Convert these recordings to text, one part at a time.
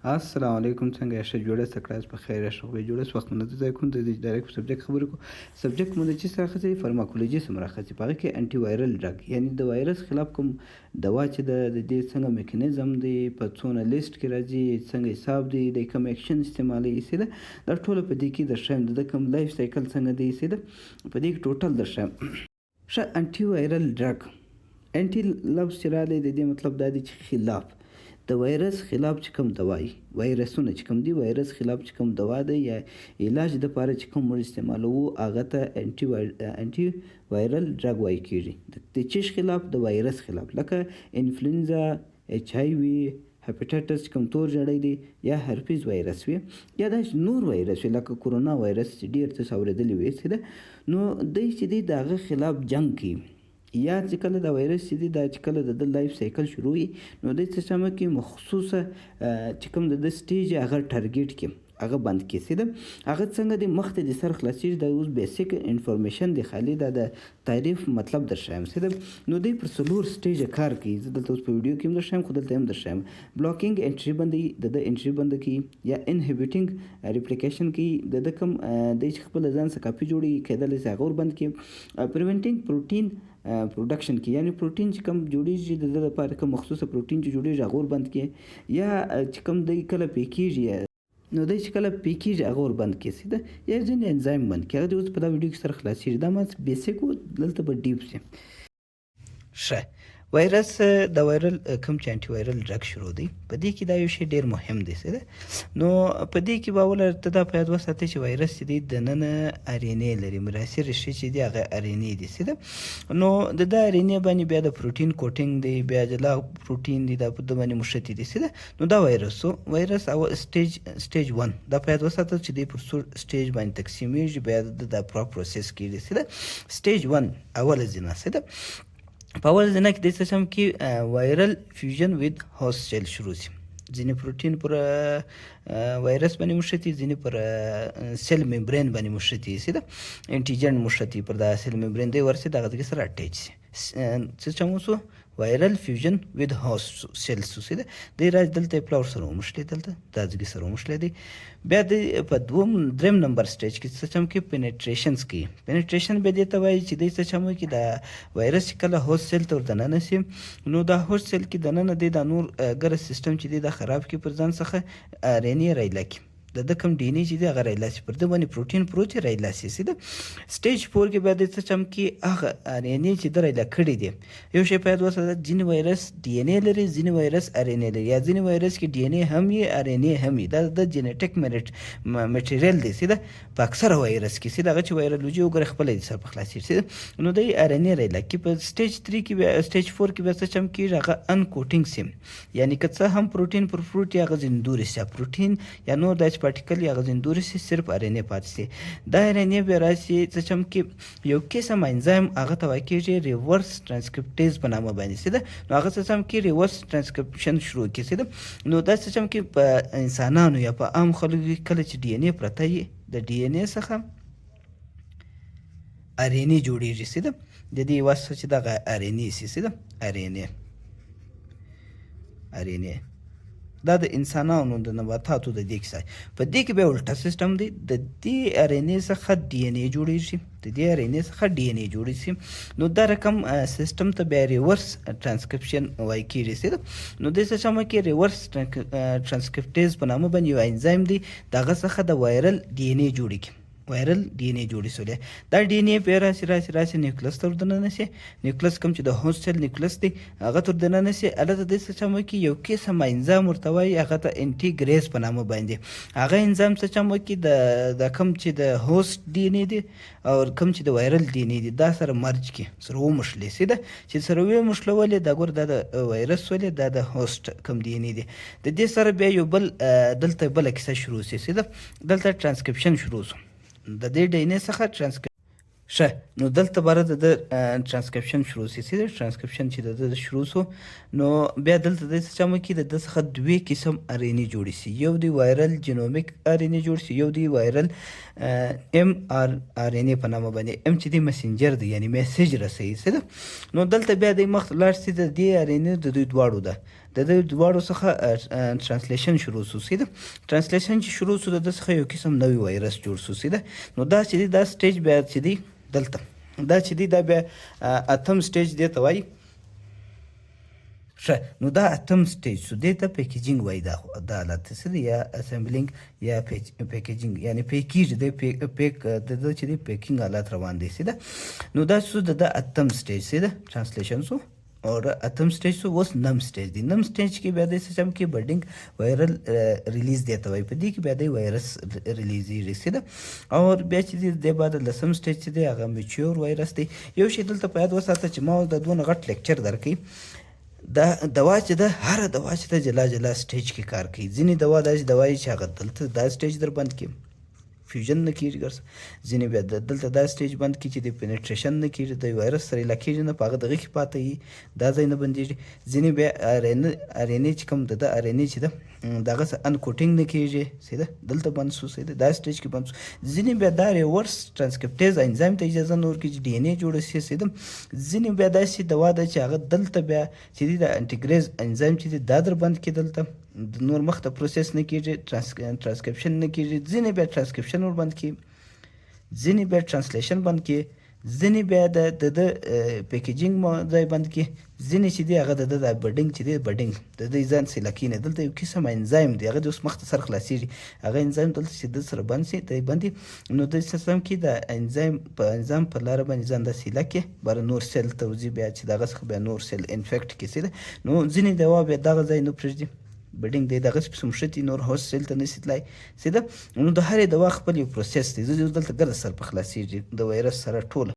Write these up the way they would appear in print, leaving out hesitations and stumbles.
السلام علیکم څنګه یاست جوړه سکراس په خیر یاست خو جوړه وخت نه ځای کوم د ډایرکټ سبجیکټ خبرې کو سبجیکټ مونږ چې سره خځې فارماکولوژي سم راخځي په کې انټي وایرل ډرګ یعنی د وایرس خلاف کوم دوا چې د دې څنګه میکانیزم دی په څونه لیست کې راځي څنګه حساب دی د کوم اکشن استعمالي سي دا ټول په دې کې د شیم د کوم لایف سایکل څنګه دی سي دا په دې کې ټوټل د شیم انټي وایرل ډرګ انټي لفظ چې راځي د دې مطلب دا دی چې خلاف د وایرس خلاف چې کوم دوایي وایرسونه چې کوم دي وایرس خلاف چې کوم دوا ده یا علاج د پاره چې کوم موږ استعمالوو هغه ته انټي وایرل ډرګ وایي کېږي د چیش خلاف د وایرس خلاف لکه انفلوئنزا ایچ آی وي هپیټایټس کوم تور جړی دی یا هرپیز وایرس وي یا د نور وایرس وي لکه کورونا وایرس چې ډیر څه اورېدلی وي نو دوی چې دی د هغه خلاف جنګ کوي یا چې کله د وایرس چې دی دا چې کله د لایف سایکل شروع وي نو دوی څه چمه کې مخصوصه چې کوم د سټیج هغه ټارګټ کې هغه بند کیسي ده هغه څنګه د مخته د سر خلاصي د اوس بیسیک انفارمیشن د خالي د تعریف مطلب در شایم سي ده نو دوی پر سلور سټیج کار کوي زه دلته اوس په ویډیو کې هم در شایم خو دلته هم در شایم بلاکینګ انټری باندې د انټری باندې کی یا انهبیټینګ ریپلیکیشن کی د کوم د خپل ځان څخه کاپی جوړي کېدل زه غور بند کی پریونټینګ پروتین پروډکشن کې یعنی پروتین چې کوم جوړیږي د لپاره کوم مخصوصه پروتین چې جوړیږي هغه ور بند کې یا چې کوم د کله پیکیږي نو د چې کله پیکیږي هغه ور بند کې سي ده یا ځینې انزایم بند کې هغه اوس په دا ویډیو کې سره خلاصېږي دا ماس بیسیک دلته به ډیپ سي ښه وایرس د وایرل کوم چې انټي وایرل ډرګ شروع دی په دې کې دا یو شی ډیر مهم دی څه نو په دې کې به اول ته دا په یاد وساتئ چې وایرس چې دی دننه ار ان اے لري مراسل رشتې چې دی هغه ار ان اے دي څه نو د ار ان اے باندې بیا د پروتین کوټینګ دی بیا د لا پروتین دی د په د باندې مشتي دي څه نو دا وایرس او سټیج 1 دا په یاد وساتئ چې دی پر سټیج باندې تقسیمېږي بیا د پروسس کېږي څه سټیج 1 اول ځینه څه په اول ځینه کې د سیستم کې وایرل فیوژن وذ هوست سیل شروع شي ځینې پروتین پر وایرس باندې مشتي ځینې پر سیل ممبرین باندې مشتي سي دا انټیجن مشتي پر دا سیل ممبرین دی ورسي دغه کې سره اټیچ شي څه چموسو وایرل فیوژن وذ هوست سیلز سي دا د راځ دلته پلاور سره مشتي دلته دازګي سره مشتي دی بیا د په دریم نمبر سټیج کې څه چم کې پینټریشنز کې پینټریشن به دې ته وایي چې د څه چم کې د وایرس کله هوست سیل ته وردننه سي نو دا هوست سیل کې دننه د نور ګر سیستم چې د خراب کې پر ځان څخه رینی رایلکی د کوم ډی ان اے چې د غیر لاسي پر د باندې پروتین پروتین رایلاسي سي د سټیج 4 کې بعد څه چم کې هغه ار ان اے چې درې لکړې دي یو شی په دوه سره جن وایرس ډی ان اے لري ځین وایرس ار ان اے لري یا ځین وایرس کې ډی ان اے هم یې ار ان اے هم یې د جنټیک میټیریال دی سي د په اکثر وایرس کې سي دغه چې وایرولوژي وګړي خپل دي سره په خلاصي سي نو د ار ان اے رایلکی په سټیج 3 کې سټیج 4 کې به څه چم کې هغه ان کوټینګ سیم یعنی که څه هم پروتین پر فروټ یا غزندوري سي پروتین یا نور د پارټیکل یا غزندوري سي صرف ار ان اے پاتې سي دا ار ان اے به راسي څه چم کې یو قسم انزایم هغه ته وایي کېږي ریورس ترانسکریپټیز په نامه باندې سي نو هغه څه چم کې ریورس ترانسکریپشن شروع کیسي نو دا څه چم کې په انسانانو یا په عام خلکو کله چې ډي ان اے پرته وي د ډي ان اے څخه ار ان اے جوړیږي سي د دې واسطه چې دغه ار ان اے سي د ار ان اے دا د انسانانو د نباتاتو د دې کیسه په دې کې به الټا سیستم دی د دې ار ان اے څخه ډي ان اے جوړیږي د دې ار ان اے څخه ډي ان اے جوړیږي نو دا رقم سیستم ته به ریورس ترانسکریپشن وایي کېږي نو د څه چمه کې ریورس ترانسکریپټیز په نامه باندې یو انزایم دی دغه څخه د وایرل ډي ان اے جوړیږي وایرل ډي ان اے جوړی سولې دا ډي ان اے په راسي نیوکلیس تر دننه سي نیوکلیس کوم چې د هوست سیل نیوکلیس دی هغه تر دننه سي البته د څه چمو کې یو قسم انزایم ورتوي هغه ته انټیګریز په نامه باندې هغه انزایم څه چمو کې د کوم چې د هوست ډي ان اے دی او کوم چې د وایرل ډي ان اے دی دا سره مرج کې سره ومشلې سي دا چې سره ومشلولې دا ګور د وایرس ولې د هوست کوم ډي ان اے دی د دې سره بیا یو بل دلته بل کیسه شروع سي دلته ترانسکریپشن شروع سو د دې ډي ان اے څخه ښه نو دلته باره د ترانسکریپشن شروع سي ترانسکریپشن چې د شروع سو نو بیا دلته د څه چمو کې د څخه دوه قسم ار ان اے جوړ سي یو دی وایرل جینومیک ار ان اے جوړ سي یو دی وایرل ام ار ان اے په نامه باندې ام چې دی مسنجر دی یعنی میسج رسوي نو دلته بیا د مخ لاړ سي د دې ار ان اے د دوی دواړو ده د دې دواړو څخه ترانسلیشن شروع شو سیده ترانسلیشن چې شروع شو د ده څخه یو قسم نوی وایرس جوړ شو سیده نو دا چې دی دا سټیج بیا چې دی دلته دا چې دی دا بیا اتم سټیج دی ته وایي ښه نو دا اتم سټیج شو دې ته پیکیجینګ وایي دا حالت څه دی یا اسمبلینګ یا پیکیجینګ یعنی پیکیج دی پیک د ده چې دی پیکینګ حالت روان دی سیده نو دا شو د اتم سټیج سیده ترانسلیشن شو और اتم stage so वो नम स्टेज दी नम स्टेज की ब्यादे सिस्टम की बर्डिंग वायरल रिलीज देता हुआ पदी की ब्यादे वायरस रिलीज ही रिसीदा और ब्याच दे बाद लसम स्टेज दे आगा मैच्योर वायरस दी यो शेदल त पयाद वसाता چې ما د دوه غټ لیکچر درکې دا دوا چې ده هر دوا چې ده جلا جلا سټیج کې کار کوي ځینې دوا داسې دوايي چې هغه دلته دا سټیج در بند کړي فیوژن نه کېږي ګرس ځینې بیا دلته دا سټیج بند کړي چې د پینټریشن نه کېږي د وایرس سره علاقه کېږي نه په هغه دغه کې پاته وي دا ځای نه بندېږي ځینې بیا ارینې چې کوم د ارینې چې ده دغه انکوټینګ نه کېږي سیده دلته بند شو سیده دا سټیج کې بند شو ځینې بیا دا ریورس ټرانسکریپټیز انزایم ته اجازه نه ورکوي چې ډي ان اے جوړه شي سیده ځینې بیا داسې دوا ده چې هغه دلته بیا چې دی د انټیګریز انزایم چې دی دا در بند کړي دلته د نور مخته پروسس نه کېږي ترانسکریپشن نه کېږي ځینې بیا ترانسکریپشن ور بند کړي ځینې بیا ترانسلیشن بند کړي ځینې بیا د پیکیجینګ ځای بند کړي ځینې چې دی هغه د بډینګ چې دی بډینګ د دې ځان سیلکې نه دلته یو قسم انزایم دی هغه د اوس مخته سر خلاصېږي هغه انزایم دلته چې د سره بند شي دی بندي نو د سیستم کې د انزایم په لاره باندې ځان د سیلکې بر نور سیل توزیع بیا چې دغه څخه بیا نور سیل انفیکټ کیسي نو ځینې دوا بیا دغه ځای نه پرېږدي بډینګ دی دغه سپسم شتي نور هوس سیل ته نشي تلای سیده نو د هرې دوا خپل یو پروسس دی زه دلته ګرد سر په خلاصېږي د وایرس سره ټوله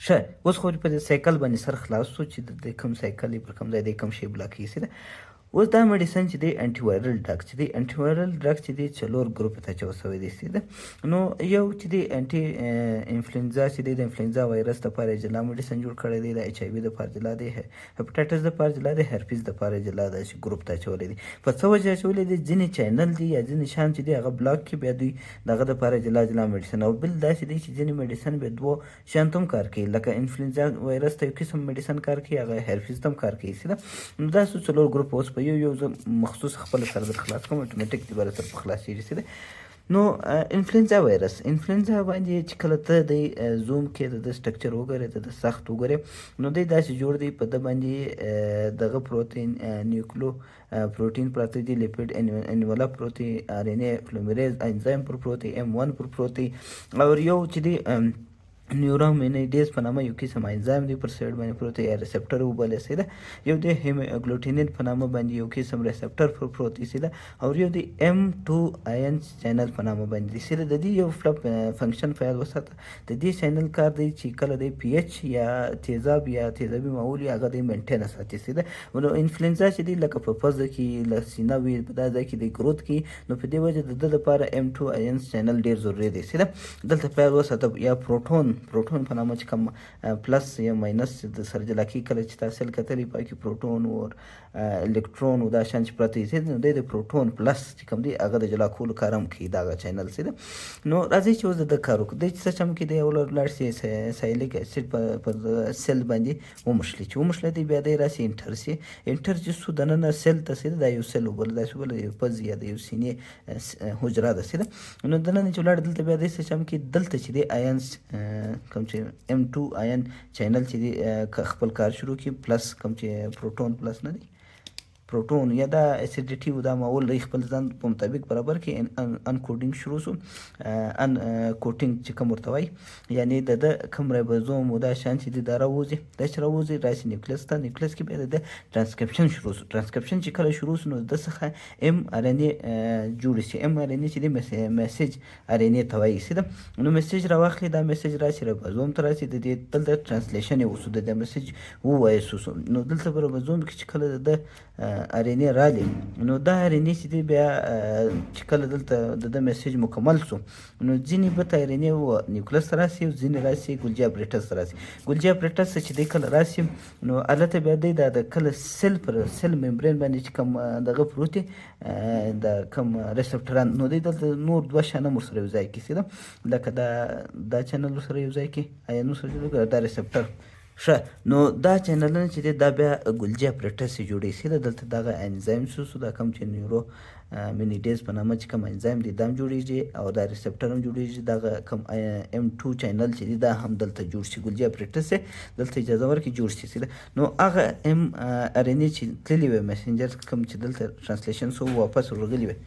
ښه اوس خو په دې سایکل باندې سر خلاص شو چې د کوم سایکل پر کوم ځای دی کوم شی بلاک کیږي سیده اوس دا میډیسن چې دی انټي وایرل ډرګ چې دی انټي وایرل ډرګ چې دی 4 ګروپ ته اچول شوی دی سیده نو یو چې دی انټي انفلوئنزا چې دی د انفلوئنزا وایرس لپاره جلا میډیسن جوړ کړی دی د ایچ آی وي لپاره جلا دی هپاټایټس لپاره جلا دی هرپیز لپاره جلا دی چې ګروپ ته اچولی دی په څه وجه اچولی دی ځینې چینل دی یا ځینې شیان چې دی هغه بلاک کړي بیا دوی دغه لپاره جلا جلا میډیسن او بل داسې دی چې ځینې میډیسن بیا دوه شیان ته هم کار کوي لکه انفلوئنزا وایرس ته یو قسم میډیسن کار کوي هغه هرپیز ته هم کار کوي سیده نو دا 4 ګروپ اوس په یو مخصوص خپل سر در خلاص کوم اتوماتیک دی بر سر په خلاصېږي سیده نو انفلوئنزا وایرس انفلوئنزا باندې چې کله ته د زوم کې د سټرکچر وګورې د سخت وګورې نو دی داسې جوړ دی په د باندې دغه پروتین نیوکلو پروتین پراته دي لیپید انولا پروتین ار ان اے پولیمریز انزایم پر پروتین M1 پر پروتین او یو چې دی نیورامینیډیز په نامه یو قسم انزایم دی پر سایډ باندې پروت یا ریسپټر وبلل سیده یو د هیموګلوټینین په نامه باندې یو قسم ریسپټر پر پروت سیده او یو د M2 آیون چینل په نامه باندې سیده د دې یو فنکشن فعال وساته د دې چینل کار دی چې کله د پی ایچ یا تیزابي معمول یا هغه د مینټین ساتي سیده نو انفلوئنزا چې دی لکه په پزه کې لسینا وی په دغه کې د ګروث کې نو په دې وجه د لپاره M2 آیون چینل ډیر ضروري دی سیده دلته فعال وساته یا پروټون په نامه چې کوم پلس یا ماینس د سره جلا کېږي کله چې تاسو کتلې پای کې پروټون او الکترون او دا شان چې پراته دي نو د پروټون پلس چې کوم دی هغه د جلا کولو کار هم کوي دغه چینل سیده نو راځي چې اوس د کار وکړو د څه چم کې دی ولر شي سایلیک اسید پر سیل باندې ومشلي چې ومشلي دی بیا د راسي انټر چې سو دننه سیل ته سیده د یو سیل وبل د سو بل یو پز یا د یو سینې حجره ده سیده نو دننه چې ولر دلته بیا د څه چم کې دلته چې دی آینس کوم چې M2 آیون چینل چې دی خپل کار شروع کی پلس کوم چې پروټون پلس نه دی پروټون یا دا اسیډیټي و دا معول د خپل ځان په مطابق برابر کې ان کوډینګ شروع شو ان کوټینګ چې کوم ورته وایي یعنی د کوم رایبوزوم و دا شان چې د راوځي د راوځي راسي نیوکلیس ته نیوکلیس کې به د ترانسکریپشن شروع شو ترانسکریپشن چې کله شروع شو نو د څخه ام ار ان اے جوړ شي ام ار ان اے چې د میسج ار ان اے ته وایي سیده نو میسج راوخلي دا میسج راشي رایبوزوم ته راشي د دې دلته ترانسلیشن یې وسو د میسج وایي نو دلته رایبوزوم کې چې کله د ار ان اے رالی نو دا ار ان اے چې دی بیا چې کله دلته د میسج مکمل شو نو ځینې به ته ار ان اے و نیوکلیس ته راسي او ځینې راسي ګولجي اپریټس ته راسي ګولجي اپریټس چې دی کله راسي نو هلته بیا دی د کله سیل پر سیل ممبرین باندې چې کوم دغه پروت دی د کوم ریسپټران نو دی دلته نور دوه شیان هم ورسره یو ځای کړي لکه دا چینل ورسره یو ځای کړي آیانو سره دا ریسپټر ښه نو دا چینلونه چې دی دا بیا ګلجي اپریټس یې جوړوي سیده دلته دغه انزایم سو دا کوم چې نیورو مینیډیز په نامه چې کوم انزایم دی دا هم جوړیږي او دا ریسپټر هم جوړیږي دغه کوم M2 چینل چې دی دا هم دلته جوړ شي ګلجي اپریټس دلته اجازه ورکړي جوړ شي سیده نو هغه ام ار ان اې چې تللی وي میسنجر کوم چې دلته ټرانسلیشن سو واپس ورغلی وي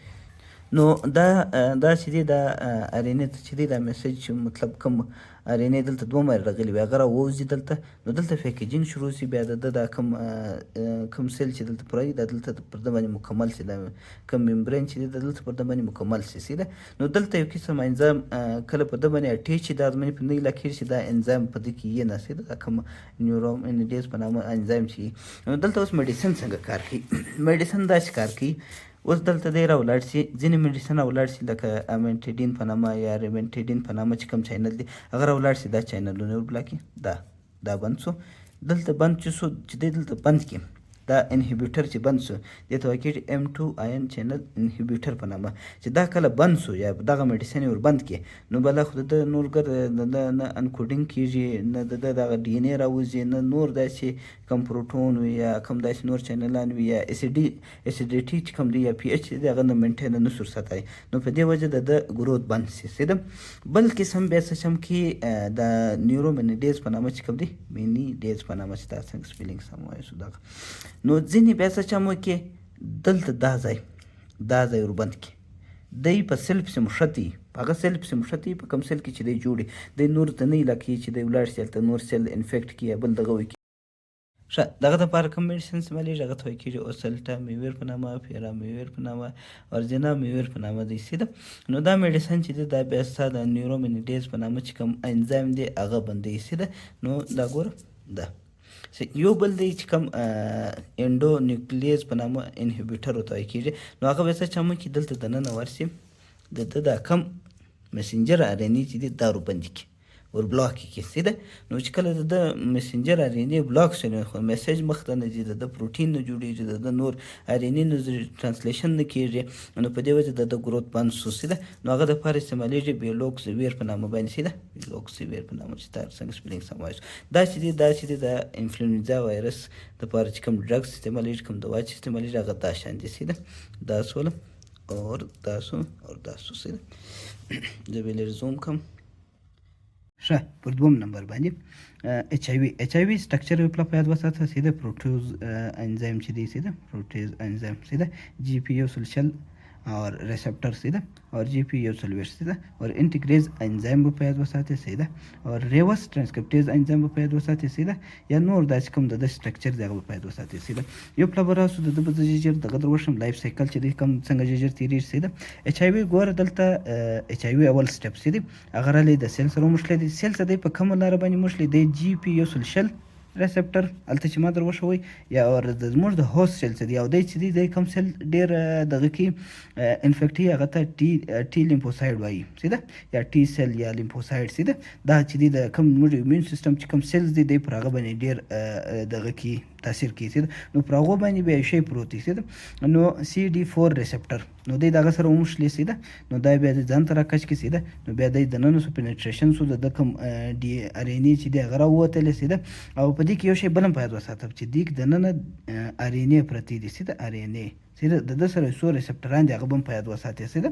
نو دا چې دی دا ار ان اې چې دی دا میسج چې مطلب کوم ار ان اې دلته دوه مره راغلی وي هغه راووځي دلته نو دلته پیکیجینګ شروع شي بیا د دا کوم سیل چې دلته پوره وي دا دلته پر ده باندې مکمل شي دا کوم ممبرین چې دی دا دلته پر ده باندې مکمل شي سیده نو دلته یو قسم انزایم کله پر ده باندې اټیچ شي دا باندې په نه علاقې شي دا انزایم په دې کې یې نه سیده دا کوم نیورومینیډیز په نامه انزایم چې نو دلته اوس میډیسن څنګه کار کوي میډیسن داسې کار کوي اوس دلته دی راولاړ شي ځینې میډیسن راولاړ شي لکه امنټیډین په نامه یا ریمنټیډین په نامه چې کوم چینل دی هغه راولاړ شي دا چینلونه وربلا کړي دا بند شو دلته بند چې شو چې دی دلته بند کړي دا انهیبیټر چې بند شو دې ته وایي کېږي M2 آین چینل انهیبیټر په نامه چې دا کله بند شو یا دغه میډیسن یې ور بند کړي نو بله خو د نور نه انکوډینګ کېږي نه د دغه ډي ان اې راوځي نه نور داسې کوم پروټون وي یا کوم داسې نور چینلان وي یا اسیډیټي چې کوم دی یا پی ایچ دی هغه نه مینټین نه سور ساتي نو په دې وجه د ګروت بند شي سیده بل قسم بیا څه شم کې د نیورومینیډیز په نامه چې کوم دی مینیډیز په نامه چې دا څنګه سپیلینګ سم وایي سو دغه نو ځینې بیا څه چم وکړي دلته دا ځای وربند کړي دی په سیل پسې مښتي په هغه سیل پسې مښتي په کوم سیل کې چې دی جوړي دی نور ته نه علاقې چې دی ولاړ شي هلته نور سیل انفیکټ کړي یا بل دغه وکړي ښه دغه دپاره کوم میډیسن استعمالیږي هغه ته ویل کېږي اوسلټا میویر په نامه پیرا میویر په نامه ورجنا میویر په نامه دی سیده نو دا میډیسن چې دی دا بیا ستا د نیورومینیډیز په نامه چې کوم انزایم دی هغه بندوي سیده نو دا ګوره دا یو بل دی چې کوم انډو نیوکلیز په نامه انهیبیټر ورته ویل کېږي نو هغه بیا څه چمه کې دلته دننه ورسي د ده دا کم مسنجر ار ان اې چې دی دا وربندي کړي ور بلاک کړي سیده نو چې کله د مسنجر ار ان اې بلاک شي نو خو میسج مخته نه ځي د پروټین نه جوړېږي د نور ار ان اې نه ټرانسلیشن نه کېږي نو په دې وجه د ګروت بند شو سیده نو هغه دپاره استعمالیږي بیلوکسیویر په نامه باندې سیده بیلوکسیویر په نامه چې تا څنګه سپیلینګ سم وایي دا چې دی د انفلوئنزا وایرس دپاره چې کوم ډرګس استعمالیږي کوم دوا چې استعمالیږي هغه دا شان دي سیده دا سوله اور دا سو سیده زه به لږ زوم کړم ښه پر دوم نمبر باندې ایچ آی وي سټرکچر په یاد وساته سیده پروټیوز انزایم چې دی سیده پروټیز انزایم سیده جی پی یو سلشل और रिसेप्टर सीधा और GPU सल्वेट सीधा और इंटीग्रेज एंजाइम په یاد وساتئ سیده और ریورس ټرانسکریپټیز انزایم په یاد وساتئ سیده یا نور داسې کوم د سټرکچر دغه په یاد وساتئ سیده یو پلبراسو د د ججر دغه دروشم لایف سایکل چې د کوم څنګه ججر تیریږي سیده ایچ آی وی ګوره دلته ایچ آی وی اول سټپ سیده هغه لري د سیل سره مشکل دي سیل څه دی په کوم لار باندې مشکل دی GPU سلشل ریسپټر الته چې ما در وښوی یا اور د زموږ د هوست سیل څه دی او دی چې دی د کوم سیل ډېر دغه کې انفیکټي هغه ته ټي لیمفوسایډ وایي سیده یا ټي سیل یا لیمفوسایډ سیده دا چې دی د کوم زموږ ایمیون سیستم چې کوم سیلز دی په هغه باندې ډېر دغه کې تاثیر کوي سیده نو پر هغو باندې بیا شی پروت دی سیده نو CD4 ریسپټر نو دی دغه سره وموښلي سیده نو دا بیا د ځان ته راکش کړي سیده نو بیا دی دننه سو پینټریشن سو د کوم ډي ار ان اې چې دی هغه راووتلی سیده او په دې کې یو شی بل هم په یاد وساتم چې دیګ دننه ار ان اې پرتې دي سیده ار ان اې سیده د ده سره څو ریسپټران دي هغه به هم په یاد وساتې سیده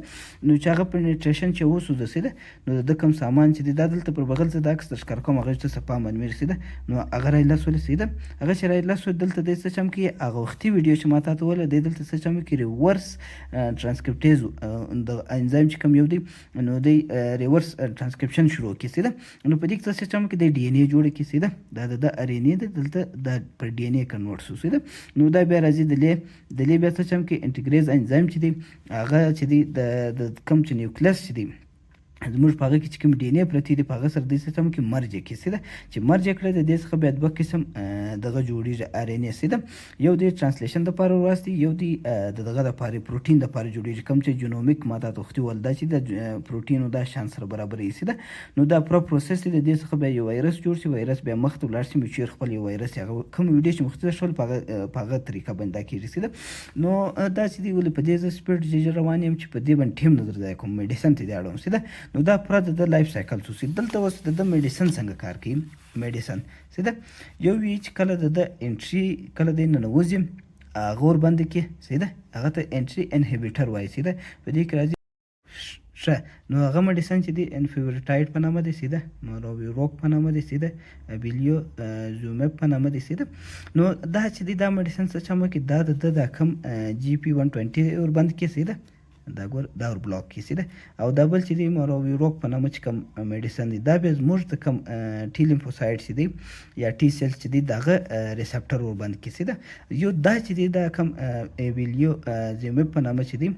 نو چې هغه پینټریشن چې وسوځه سیده نو د ده کوم سامان چې دی دا دلته پر بغل څه دا عکس در ښکاره کوم هغه ته څه پام باندې سیده نو هغه رایلاس ولې سیده هغه چې رایلاس دلته دی څه چم کې هغه وختي ویډیو چې ما تاته وله دی دلته څه چم کې ریورس ټرانسکریپټیز د انزایم چې کوم یو دی نو دی ریورس ټرانسکریپشن شروع کړي سیده نو په دې کې څه چم کې دی ډي ان اې جوړ کړي سیده دا د ار ان اې دلته دا پر ډي ان اې کنورټ شو سیده نو دا بیا راځي د لې بیا څه چم کې انټیګریز انزایم چې دی هغه چې دی د کوم چې نیوکلیس چې دی زموږ په هغه کې چې کوم ډي ان اې پرتې دي په هغه سره دې سیستم کې مرج کړي سیده چې مرج کړی د دې څخه بیا دوه قسم دغه جوړېږي ار ان اې سیده یو دی ټرانسلیشن دپاره ورواستي یو دی د دغه دپاره پروټین دپاره جوړېږي کوم چې جینومیک ما تاته وختي ویل دا چې د پروټینو دا شان سره برابر یي سیده نو دا پوره پروسس دی د دې څخه بیا یو وایرس جوړ شي وایرس بیا مخ ته ولاړ شي میچور خپل یو وایرس هغه کوم ویډیو چې مختصر شول په هغه طریقه باندې دا کېږي سیده نو دا چې دی ولې په دې زه سپیډ ججر روان یم چې په دې باندې ټیم نظر ځای کوم میډیسن ته دې اړوم سیده نو دا پوره د لایف سایکل څه دلته اوس د میډیسن څنګه کار کوي. میډیسن سیده یو وی چې کله د انټری کله د ننوځي هغه ور باندې کې سیده هغه ته انټری انهبیټر وایي. سیده په دې کې راځي ښه نو هغه میډیسن چې دی انفیورټاید په نامه دی سیده مارویروک په نامه دی سیده ابیلیو زومب په نامه دی سیده. نو دا چې دی دا میډیسن څه چمه کې دا د کم جی پی 120 ور باندې کې سیده دا ګور دا ور بلاک کې سیده او دا بل چې دی مارویروک په نامه چې کم میډیسن دی دا بیا زموږ د کم ټي لیمفوسایډ چې دی یا ټي سیل چې دی دغه ریسپټر ور باندې کې سیده یو دا چې دی دا کم ایبیلیو زومب په نامه چې دی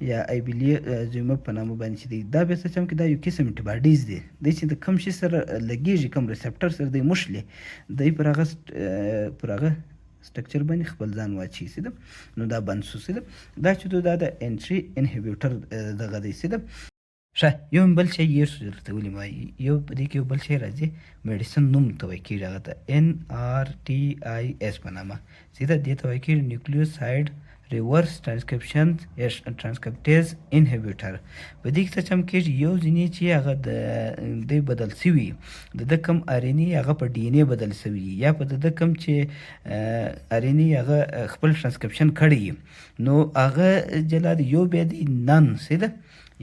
یا ایبیلیو زومب په نامه باندې چې دی دا بیا څه چم کې دا یو قسم انټیباډیز دی چې د کم شي سره لګیږي کم ریسپټر سره دی مشلې دی پر هغه سټرکچر باندې خپل ځان واچي سیده نو دا بند شو سیده دا چې دا د انټری انهبیټر دغه دی سیده ښه یو بل شی یې درته ولې ما یو په دې کې یو بل شی راځي میډیسن نوم ته وایي کېږي هغه ته ان آر ټي آی اس په نامه سیده دې ته وایي کېږي نیوکلیوسایډ ریورس ټرانسکرپټیز انهبیټر. په دې کې څه چم کېږي یو ځینې چې هغه د بدل سوي د کم ار ان اي هغه په ډي ان اي بدل سوي یا په د کم چې ار ان اي هغه خپل ټرانسکرپشن کړی نو هغه جلا دی یو بیا دی نن سیده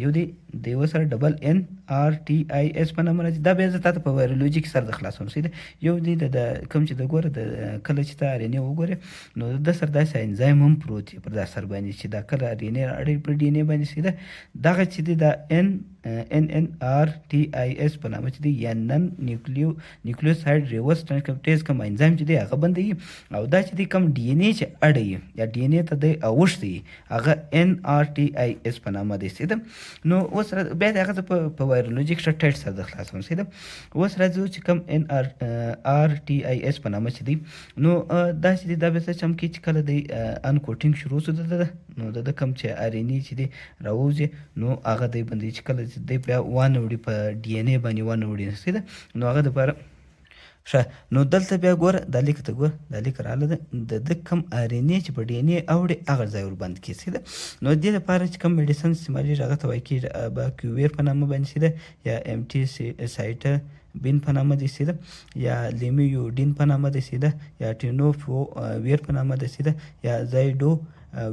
یو دی د یو سره ډبل ان آر ټي آی اس په نامه راځي دا بیا زه تاته په وایرولوژي کې سره د خلاصوم سیده یو دی د کوم چې د ګوره د کله چې ته ار ان اي وګورې نو د سر داسې انزایم هم پروت دی پر دا سر باندې چې دا کله ار ان اي اړې پر ډي ان اي باندې سیده دغه چې دی دا ان آر ټي آی اس په نامه چې دی یا نن نیوکلیوسایډ ریورس ټرانسکرپټیز کوم انزایم چې دی هغه بندوي او دا چې دی کوم ډي ان اي چې اړوي یا ډي ان اي ته دی اوښتي هغه ان آر ټي آی اس په نامه دی سیده. نو اوس بیا د هغه په وایرولوژیک ټایټ سره د خلاصوم سیده اوس راځو چې کوم ان آر ټي آی اس په نامه چې دی نو دا چې دی دا بیا څه چم کې چې کله دی انکوټینګ شروع شو نو د کوم چې ار ان اي چې دی راوځي نو هغه دی باندې چې کله دی بیا وانوړي په ډي ان اي باندې وانوړي سیده نو هغه دپاره ښه نو دلته بیا ګوره دا لیک ته ګوره دا لیک راغله د کم ار ان اي چې په ډي ان اي اوړي هغه ځای ور بند کړي سیده نو دې لپاره چې کوم میډیسن استعمالېږي هغه ته وایي کېږي باکیویر په نامه باندې سیده یا ام ټي سایټابین په نامه دی سیده یا لیمیوډین په نامه دی سیده یا ټینوفوویر په نامه دی سیده یا زایډو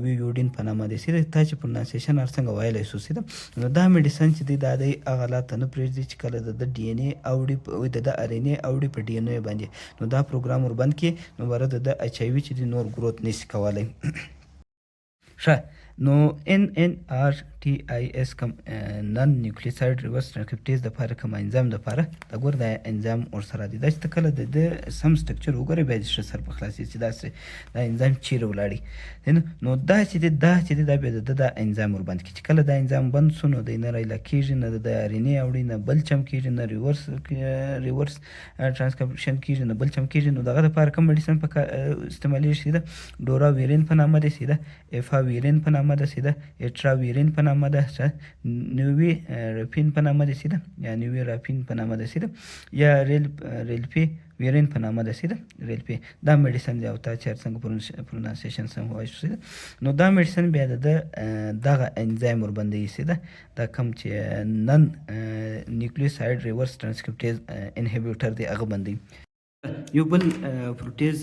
ویوډین په نامه دی سیده تا چې پرونانسیشن هر څنګه ویلی شو سیده نو دا میډیسن چې دی دا دی هغه حالات نه پرېږدي چې کله د ډي ان اي اوړي د ار ان اي اوړي په ډي ان اي باندې نو دا پروګرام ور بند کړي نو بره د اچ آی وي چې دی نور ګروت نشي کولی. ښه نو ان آر ټي آی اس کوم نن نیوکلیوسایډ ریورس ټرانسکرپټیز دپاره کوم انزایم دپاره دا ګوره دا انزایم ورسره دی دا چې ته کله د سم سټرکچر وګورې بیا دې ښه سر په خلاصېږي چې داسې دا انزایم چیرې ولاړي نو دا چې دی دا بیا د دا انزایم ور بند کړي چې کله دا انزایم بند شو نو دی نه رایله کېږي نه د ار ان اي اوړي نه بل چم کېږي نه ریورس ټرانسکرپشن کېږي نه بل چم کېږي نو دغه دپاره کوم میډیسن په استعمالېږي سیده ډوراویرین په نامه دی سیده ایفاویرین په نامه ده سیده ایټراویرین په نامه ده نیوی رافین په نامه ده سیده یا نیوی رافین په نامه ده سیده یا ریلپی ویرین په نامه ده سیده ریلپی دا میډیسن دی او تا چې هر څنګه پرونانسیشن سم وایي سیده نو دا میډیسن بیا د دغه انزایم ور بندوي سیده دا کوم چې نن نیوکلیوسایډ ریورس ټرانسکرپټیز انهبیټر دی هغه بندوي. یو بل پروټیز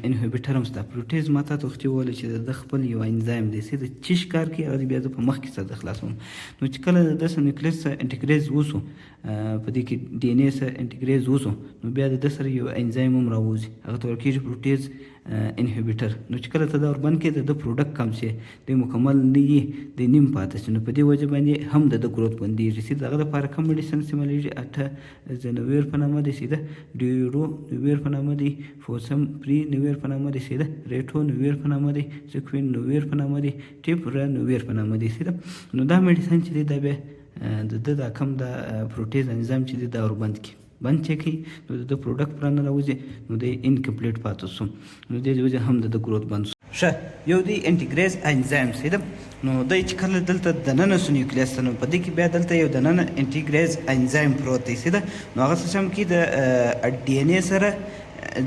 انهبیټر هم شته. پروټیز ما ته وختي وویل چې د خپل یو انزایم دی چې د چی ښکار کوي هغه بیا زه په مخکې سره د خلاصوم نو چې کله د داسې نیوکلیس انټیګریز وسو په دې کې ډي ان اي سره انټیګریز وسو نو بیا د ده سره یو انزایم هم راوځي هغه ته ویل کېږي پروټیز انهبیټر. نو چې کله ته دا ور بند کړې د پروډکټ کم چې دی مکمل نه وي دی نیم پاتې شي نو په دې وجه باندې هم د ګروت بندېږي چې دغه دپاره کوم میډیسن استعمالېږي اټازینویر په نامه دی سیده ډیورونویر په نامه دی فوسم پری نویر په نامه دی سیده ریټو نویر په نامه دی سکوین نویر په نامه دی ټیپرانویر په نامه دی سیده نو دا میډیسن چې دی دا بیا د کم د پروټیز انزایم چې دی دا ور بند کړي بند چې کوي نو د پروډکټ پوره نه راوځي نو دی انکمپلیټ پاتې شو نو دې وجه هم د ګروت بند شو. ښه یو دی انټیګریز انزایم سیده نو دی چې کله دلته دننه سو نیوکلیس ته نو په دې کې بیا دلته یو دننه انټیګریز انزایم پروت دی سیده نو هغه څه چې د ډي ان اي سره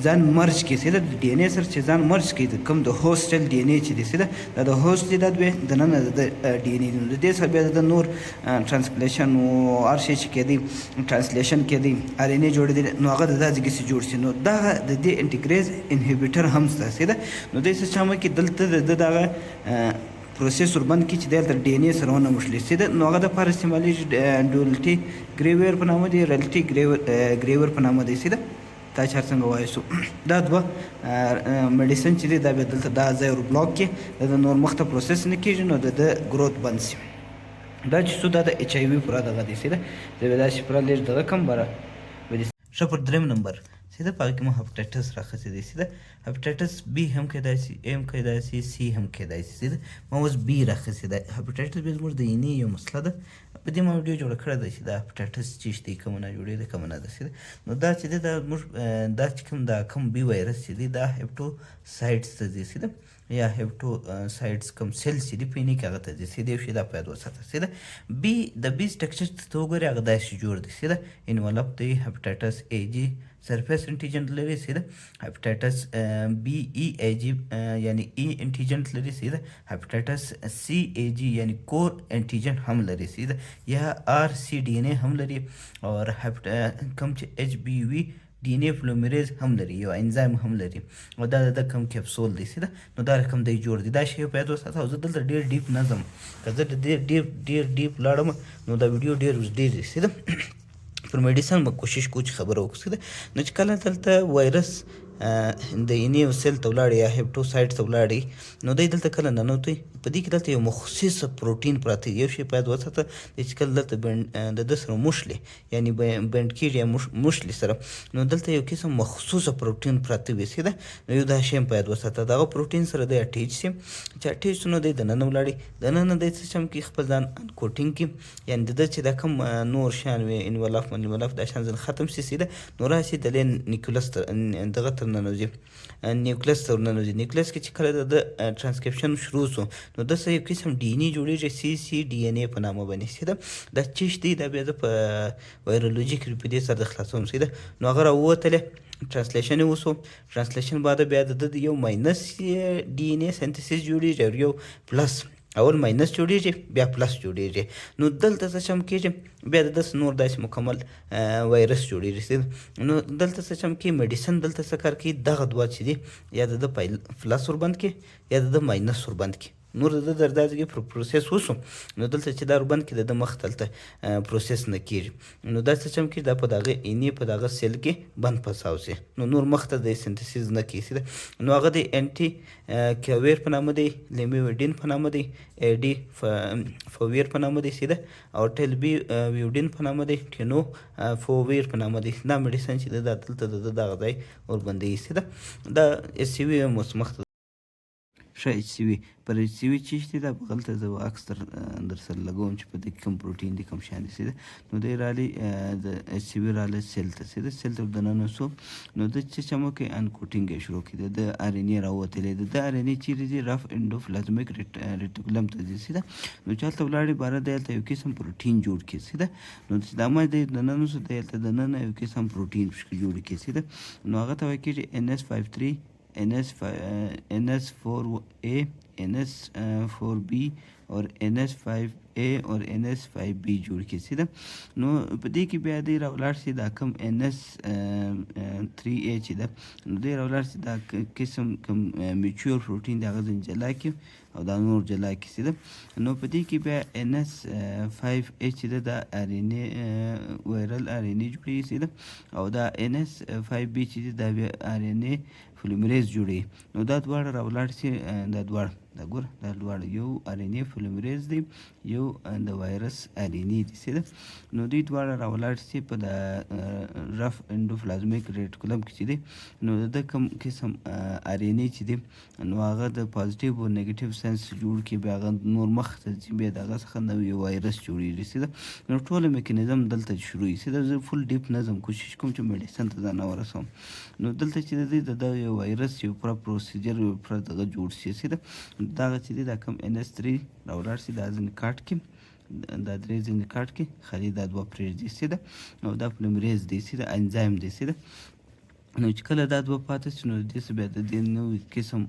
ځان مرج کړي سیده د ډي ان اے سره چې ځان مرج کړي د کوم د هوسټل ډي ان اے چې دی سیده دا د هوسټ دی دا دوی د نن د ډي ان اے د دې سره بیا د نور ترانسپلیشن او هر شي چې کېدی ترانسلیشن کېدی ار ان اے جوړ دی نو هغه د داسې کیسې جوړ شي نو دا د دې انټیګریز انهبیټر هم شته سیده نو دې څه چامه کې دلته د دغه پروسیس وربند کی چې د ډي ان اے سره ونه مشلي سي د نو هغه د پر استعمالي ډولټي ګریویر په نامه دی رلټي ګریویر په نامه دی سي د تا چار څنګه وایسو دا دوه میډیسن چې دی دا به دلته دا ځای ور بلاک کې د نور مخته پروسیس نه کیږي نو د ګروث بند شي دا چې څه د ایچ ای وی پورا دغه دی سي د دا چې پورا لږ دغه کم بره ښه پر دریم نمبر سیده پاکه کې مو هپاټایټس راخصې دی سیده هپاټایټس بی هم کېدای شي ا هم کېدای شي سی هم کېدای شي سیده ما اوس بی راخصې دی هپاټایټس بی زموږ د اینې یو مسله ده په دې ما ویډیو جوړه کړې ده چې دا هپاټایټس چې دی کوم نه جوړېده کوم نه ده سیده نو دا چې دی دا موږ دا چې کوم دا کوم بی وایرس چې دی دا هپټوسایټس ته ځي سیده یا هپټوسایټس کوم سیل چې دی په اینې کې هغه ته ځي سیده یو شی دا په یاد وساته سیده بی د بی سټرکچر ته وګورئ هغه داسې جوړ دی سیده انولپ دی هپاټایټس ای جی سرفیس انټیجن لري سیده هپاټایټس بی ای ای جی یعنی ای انټیجن لري سیده هپاټایټس سی ای جی یعنی کور انټیجن هم لري سیده یا آر سی ډي ان اے هم لري او کوم چې ایچ بی وی ډي ان اے پولیمریز هم لري یو انزایم هم لري او دا د کوم کپسول دی سیده نو دا رقم دی جوړ دی دا شی په یاد وساته او زه دلته ډیر ډیپ نظم که زه ډیر ډیپ لاړم نو دا ویډیو ډیر سیده پر میډیسن به کوشش کوو چې خبره وکړو نو چې کله دلته وایرس د اینې یو سیل ته ولاړې یا هپټوسایټ ته ولاړې نو دی دلته کله ننوتی په دې کې دلته یو مخصوص پروټین پراته یو شی باید وساته چې کله دلته د ده سره موشلې یعنی بند کېږي یا موشلې سره نو دلته یو قسم مخصوصه پروټین پراته وي سیده نو یو دا شی هم باید وساته دغه پروټین سره دی اټیچ شي چې اټیچ شو نو دی دننه ولاړې دننه دی څه چم کې خپل ځان انکوټینګ کړي یعنې د ده چې دا کوم نور شیان وي انولف دا شیان ځل ختم شي سیده نو راشي د نیکولس دغه تر ننوځي نیوکلیس ته ورننوځي نیوکلیس کې چې کله د ټرانسکرپشن شروع سو نو داسې یو قسم ډي ان اے جوړېږي سی سی ډي ان اے په نامه باندې سیده دا چې دی دا بیا زه په وایرولوژي کې په دې سره د خلاصوم سیده نو هغه راووتلې ټرانسلیشن یې وسو ټرانسلیشن بعد بیا د یو ماینس ډي ان اے سنتسیس جوړېږي او یو پلس اول ماینس جوړېږي بیا پلس جوړېږي نو دلته څه چم کېږي بیا د داسې نور داسې مکمل وایرس جوړېږي نو دلته څه چم کې میډیسن دلته څه کار کوي دغه دوه چې دي یا د پلس وربند کړي یا د ماینس وربند کړي نور د دردازګي پروسس وسو نو دلته چې دا وربند کې د مخ دلته پروسس نه کېږي نو دا څه چم کې دا په دغه اینې په دغه سیل کې بند پساو سي نو نور مخ ته د سنتسیز نه کېږي نو هغه د انټي کیویر په نامه دی لیمیوډین په نامه دی ای ډي فویر په نامه دی سیده او ټیل بي ویوډین په نامه دی ټینو فوویر په نامه دی دا میډیسن چې دا دلته د دغه ځای وربندوي سیده دا اس سی وي مخ ښه ایچ سی وي پر ایچ سی وي چې شته دا بغلته زه عکس در سره لګوم چې په دې کې کوم پروټین دي کوم شیان دي سیده نو دی رالی د ایچ سی وي رالی سیل ته سیده سیل ته دننه سو نو د چې چمو کې انکوټینګ یې شروع کړي د ار ان اے راوتلې د ار ان اے چیرې دي رف انډوپلازمیک ریټیکولم ته ځي سیده نو چې هلته ولاړې باره دی هلته یو قسم پروټین جوړ کړي سیده نو چې دا ما دی دننه سو دی هلته دننه یو قسم پروټین جوړ کړي سیده نو هغه ته وایي کېږي NS53 NS4A NS4B और NS5A और NS5B جوړ کړي سیده نو په دې کې بیا دی راولاړ شي دا کوم NS3A چې ده نو دی راولاړ شي دا قسم کوم میچور پروټین د هغه ځین جلا کړي او دا نور جلا کړي سیده نو په دې کې بیا NS5A چې ده دا ار ان اے وایرل ار ان اے جوړوي سیده او دا NS5B چې ده دا بیا ار ان اے پولیمریز جوړوي نو دا دواړه راولاړ شي دا دواړه دا ګور دا دواړه یو ار ان اے پولیمریز دی یو د وایرس ار ان اے دی سیده نو دوی دواړه راولاړ شي په د رف انډوپلازمیک ریټیکولم کې چې دی نو د کوم قسم ار ان اے چې دی نو هغه د پازیټیو او نیګیټیو سنس جوړ کړي بیا هغه نور مخ ته ځي بیا د هغه څخه نوی وایرس جوړېږي سیده نو ټوله میکانیزم دلته شروع وي سیده زه فل ډیپ نظم کوشش کوم چې میډیسن ته ځان ورسوم نو دلته چې د یو وایرس یو پوره پروسیجر یو پوره دغه جوړ شي سیده دغه چې دی دا کوم NS3 راولاړ شي دا ځینې کاټ کړي دا درې ځینې کاټ کړي خالي دا دوه پرېږدي سیده او دا پولیمریز دی سیده انزایم دی سیده نو چې کله دا دوه پاتې سي نو د دې څخه بیا د دې نوي قسم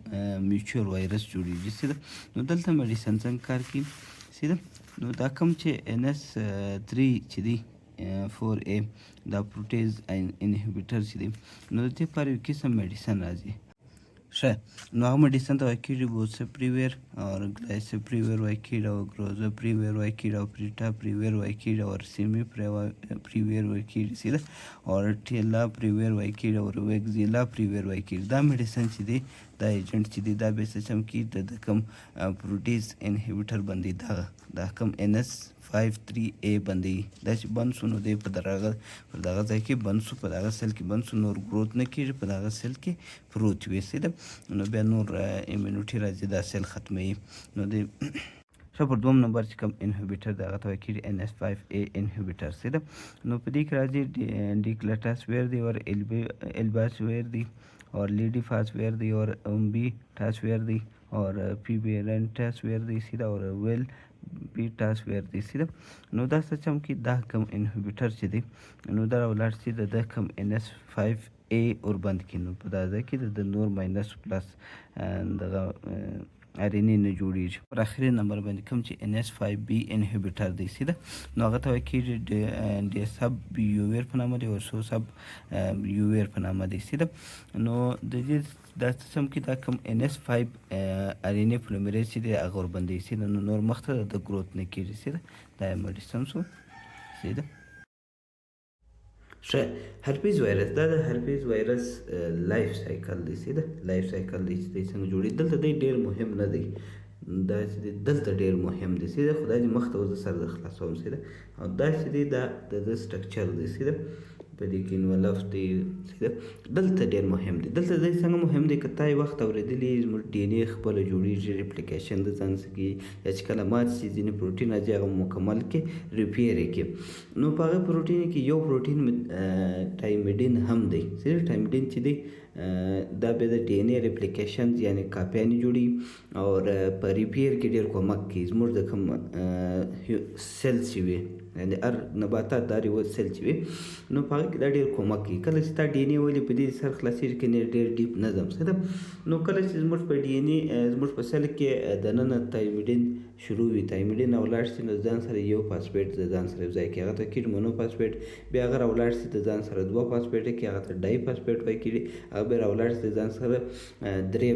میچور وایرس جوړیږي سیده. نو دلته میډیسن څنګه کار کوي سیده. نو دا کوم چې NS3 چې دی 4A دا پروټیز انهبیټر چې دی نو د دې لپاره یو قسم میډیسن راځي ښه. نو هغه میډیسن ته وایي کېږي بوسپریویر او ګلایسپریویر وایي کېږي او ګروزپریویر وایي کېږي او پریټاپریویر وایي کېږي او سیمیپریویر وایي کېږي سیده او ټیلاپریویر وایي کېږي او ویګزیلاپریویر وایي کېږي. دا میډیسن چې دی دا ایجنټ چې دی دا بیا څه چم کېږي د کوم پروټیز انهبیټر باندې دا کوم NS53A باندې دا چې بند شو نو دی په دغه ځای کې بند شو، په دغه سیل کې بند شو، نور ګروت نه کېږي، په دغه سیل کې پروت وي سیده. نو بیا نور ایمیونټي راځي دا سیل ختموي. نو د ښه پر دوم نمبر چې کوم انهبیټر د هغه ته وایي کېږي NS5A انهبیټر سیده. نو په دې کې راځي ډیکلټاسویر دی اور الباسویر دی اور لیډیفاسویر دی اور امبیټاسویر دی اور پیبیرنټاسویر دی سیده اور ویل بیټاسویر دی سیده. نو دا څه چم کې دا کوم انهبیټر چې دی نو دا راولاړ سي د کوم NS5A اور بند کړي. نو په دا ځای کې د نور ماینس پلس دغه RNA نه جوړیږي. پر اخري نمبر باندې کوم چې NS5B انهبیټر دی سیده. نو هغه ته وایي کېږي د سب یوویر په نامه دی او سو سب یوویر په نامه دی سیده. نو د دې دا سیستم کې دا کوم NS5 RNA پولیمریز چې دی هغه ورباندې سیده. نو نور مخته د ګروت نه کېږي سیده. دا میډیسن شو سیده. ښه هرپیز وایرس دا د هرپیز وایرس لایف سایکل دی سیده. لایف سایکل دی چې دی څنګه جوړي دلته دی ډېر مهم نه دی، دا چې دی دلته ډېر مهم دی سیده. خو دا چې مخته اوس د سر د خلاصوم سیده. او دا چې دی دا د سټرکچر دی سیده په دې کې انولف دی سیده. دلته ډېر مهم دی. دلته دی څنګه مهم دی که تا یې وخت اورېدلي زموږ DNA خپله جوړېږي ریپلیکیشن د ځان څخه کوي یا چې کله مات شي ځینې پروټین راځي هغه مکمل کې ریپیر یې کړي. نو په هغه پروټین کې یو پروټین ټایمیډین هم دی سیده. ټایمیډین چې دی دا بیا د DNA ریپلیکیشن یعنی کاپیانې جوړي او په ریپیر کې ډېر کومک کوي. زموږ د کوم سیل چې وي یعنې هر نباتات دا سیل چې وي نو په هغه کې دا ډېر کومک کوي. کله چې تا DNA ولې په دې سر خلاصېږي کې ډېر ډیپ نه ځم سیده. نو کله چې زموږ په DNA زموږ په سیل کې دننه ټایمیډین شروع وي، ټایمیډین راولاړ شي نو ځان سره یو فاسفیټ د ځان سره یو ځای کوي هغه ته کېږي مونو فاسفیټ. بیا هغه راولاړ شي د ځان سره دوه فاسفیټ کوي هغه ته ډای فاسفیټ وایي کېږي. هغه بیا راولاړ شي د ځان سره درې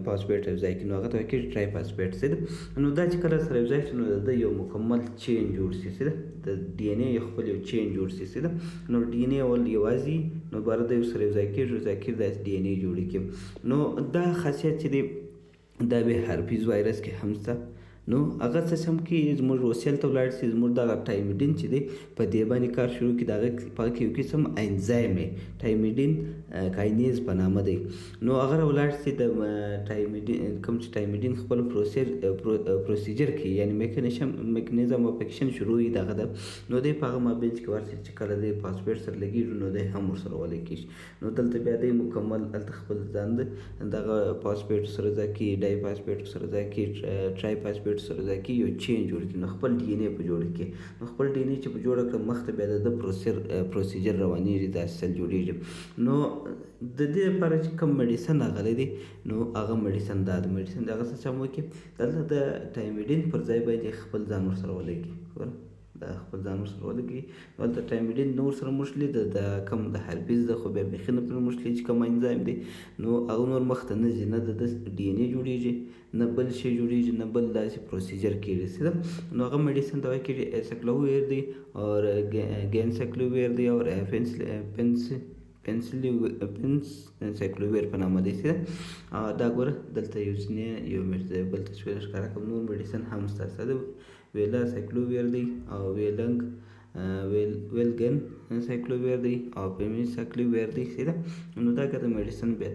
فاسفیټ یو ځای کوي نو هغه ته وایي کېږي ټرای فاسفیټ سیده. نو دا چې کله سره یو ځای شي نو د یو مکمل چین جوړ شي سیده. د DNA یو خپل یو چین جوړ شي سیده. نو DNA ول یوازې نو باره د یو سره یو ځای کېږي ذاکر داسې DNA جوړې کړي. نو دا خاصیت چې دی دا به هرپیز وایرس کې هم شته. نو هغه څه هم کې زموږ وسیل ته ولاړ شي زموږ دغه ټایمیډین چې دی په دې باندې کار شروع کړي. دغه په هغه کې یو قسم انزایم دی ټایمیډین کاینیز په نامه دی. نو هغه راولاړ شي د ټایمیډین کوم چې ټایمیډین خپل پروسیجر کوي یعنی میکانیزم اف اکشن شروع وي دغه ده. نو دی په هغه مابین کې ورسي چې کله دی فاسفیټ سره لګېږي نو دی هم ورسره ولی کېږي. نو دلته بیا دی مکمل هلته خپل ځان دغه فاسفیټ سره ځای کوي ډای فاسفیټ سره ځای کوي ټرای فاسفیټ سره ځای کې یو چین جوړ کړي. نو خپل DNA په جوړ کړي. نو خپل DNA چې په جوړه کړه مخته بیا د پروسیجر روانېږي دا سیل جوړېږي. نو د دې لپاره چې کوم میډیسن راغلی دی نو هغه میډیسن دا د میډیسن دغه څه چم وکړي دلته د ټایمیډین پر ځای باید خپل ځان ورسره ولګي. دا خپل ځان ورسره ولګي. دلته ټایمیډین نو ورسره موښلي د کوم د هرپیز د خو بیا بیخي نه پرې موښلي چې کوم انزایم دی نو هغه نور مخته نه ځي نه د DNA جوړېږي نه بل شی جوړېږي نه بل داسې پروسیجر کېږي سیده. نو هغه میډیسن ته وایي کېږي ایسکلوویر دی اور ګینسکلوویر دی اور پنسیکلوویر په نامه دی سیده. دا ګوره دلته یو ځینې یو بل تصویر ښکاره کوم. نور میډیسن هم شته سیده. ویلا سایکلوویر دی او ویلګن سایکلوویر دی او پیمین سایکلوویر دی سیده. نو دا که د میډیسن بیا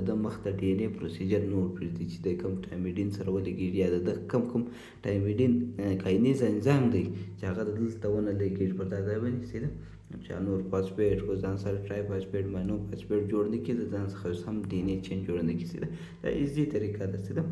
د مخ د DNA پروسیجر نور پرېږدي چې د کوم ټایمیډین سره ولګېږي یا د کوم ټایمیډین کاینیز انزایم دی چې هغه دلته ونه لګېږي پر دا ځای باندې سیده. چې نور فاسفیټ کو ځان سره ټرای فاسفیټ ماینو فاسفیټ جوړ نه کړي د ځان څخه هم DNA چین جوړ نه کړي سیده. دا ایزي طریقه ده سیده.